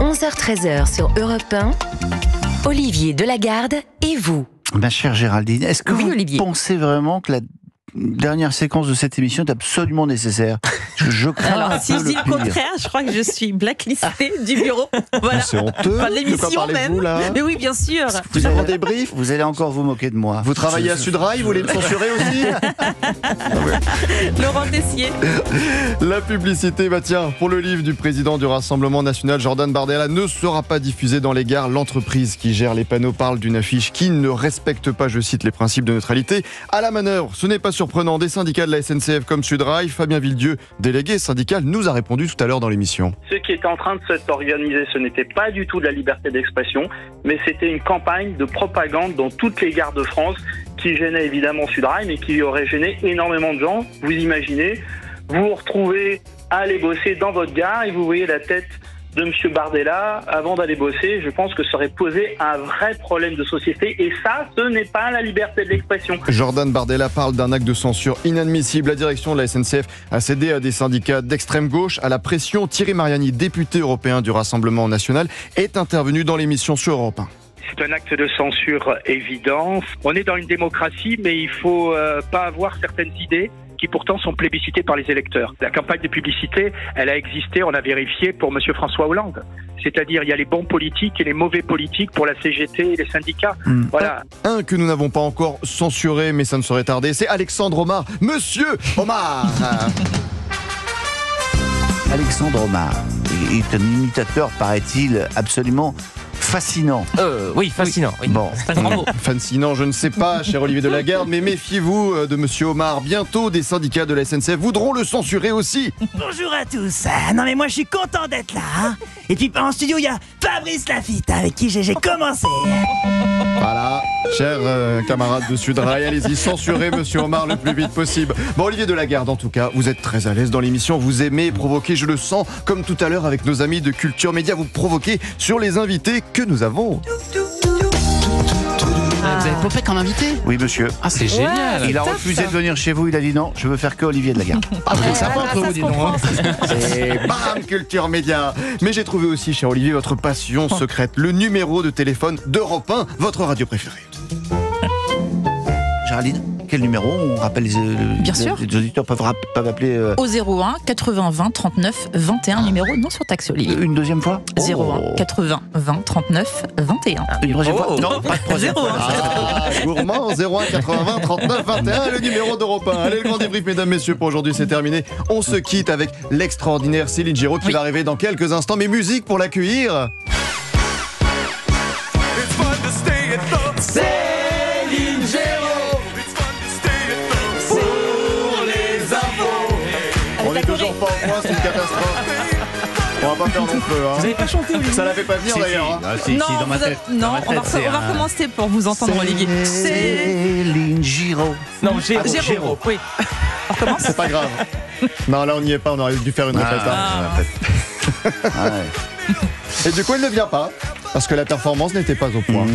11h-13h sur Europe 1, Olivier Delagarde et vous. Ma chère Géraldine, est-ce que vous pensez vraiment que la dernière séquence de cette émission est absolument nécessaire? Je crains Alors, si je dis le contraire, je crois que je suis blacklistée du bureau. Voilà. C'est honteux. Enfin, de l'émission même. Là Mais oui, bien sûr. Vous avez un débrief? Vous allez encore vous moquer de moi. Vous travaillez à Sudrail, vous voulez me censurer aussi? Laurent Tessier. La publicité, tiens, pour le livre du président du Rassemblement National, Jordan Bardella, ne sera pas diffusée dans les gares. L'entreprise qui gère les panneaux parle d'une affiche qui ne respecte pas, je cite, les principes de neutralité. À la manœuvre, ce n'est pas surprenant, des syndicats de la SNCF comme Sudrail. Fabien Villedieu, délégué syndical, nous a répondu tout à l'heure dans l'émission. Ce qui était en train de s'organiser, ce n'était pas du tout de la liberté d'expression, mais c'était une campagne de propagande dans toutes les gares de France qui gênait évidemment Sudrail, mais qui aurait gêné énormément de gens. Vous imaginez, vous vous retrouvez à aller bosser dans votre gare et vous voyez la tête de M. Bardella avant d'aller bosser. Je pense que ça aurait posé un vrai problème de société et ça, ce n'est pas la liberté de l'expression. Jordan Bardella parle d'un acte de censure inadmissible. La direction de la SNCF a cédé à des syndicats d'extrême gauche, à la pression. Thierry Mariani, député européen du Rassemblement National, est intervenu dans l'émission sur Europe 1. C'est un acte de censure évident. On est dans une démocratie, mais il faut pas avoir certaines idées qui pourtant sont plébiscitées par les électeurs. La campagne de publicité, elle a existé, on a vérifié pour M. François Hollande. C'est-à-dire, il y a les bons politiques et les mauvais politiques pour la CGT et les syndicats. Voilà. Un que nous n'avons pas encore censuré, mais ça ne saurait tarder, c'est Alexandre Omar. Monsieur Omar. Alexandre Omar est un imitateur, paraît-il, absolument fascinant. Oui, fascinant. Oui. Bon. Fascinant, je ne sais pas, cher Olivier Delagarde, mais méfiez-vous de Monsieur Omar. Bientôt, des syndicats de la SNCF voudront le censurer aussi. Bonjour à tous. Non mais moi je suis content d'être là. Hein. Et puis en studio il y a Fabrice Lafitte avec qui j'ai commencé. Voilà, chers camarades de Sudrail, allez-y, censurez Monsieur Omar le plus vite possible. Bon, Olivier Delagarde, en tout cas, vous êtes très à l'aise dans l'émission, vous aimez provoquer, je le sens, comme tout à l'heure avec nos amis de Culture Média, vous provoquez sur les invités que nous avons. Vous avez popé comme invité? Oui, monsieur. Ah, c'est génial. Il a refusé de venir chez vous, il a dit non, je veux faire que Olivier Delagarde. Ah, vous êtes sympa entre vous, dis donc. Et bam, Culture Média. Mais j'ai trouvé aussi, cher Olivier, votre passion secrète, le numéro de téléphone d'Europe 1, votre radio préférée. Géraldine, quel numéro? On rappelle Bien sûr. Les auditeurs peuvent appeler... Au 01 80 20 39 21, numéro non surtaxé, Olivier. Une deuxième fois? 01 80 20 39 21. Une troisième fois? Non, pas de troisième fois. Gourmand, 01 80 20 39 21, le numéro d'Europe 1. Allez, le grand débrief, mesdames, messieurs, pour aujourd'hui, c'est terminé. On se quitte avec l'extraordinaire Céline Giraud qui va arriver dans quelques instants. Mais musique pour l'accueillir. Céline Giraud pour les infos. On est toujours pas au point, c'est une catastrophe. On va pas faire long feu, hein. Vous n'avez pas chanté, Olivier? Ça la fait pas venir d'ailleurs. Hein. Ah, si, Non, dans ma tête. non, on va recommencer pour vous entendre, Olivier. Céline Giraud. Non, Géraud. Oui. On recommence? C'est pas grave. Non, là on n'y est pas, on aurait dû faire une répète. Ouais. Et du coup, il ne vient pas, parce que la performance n'était pas au point.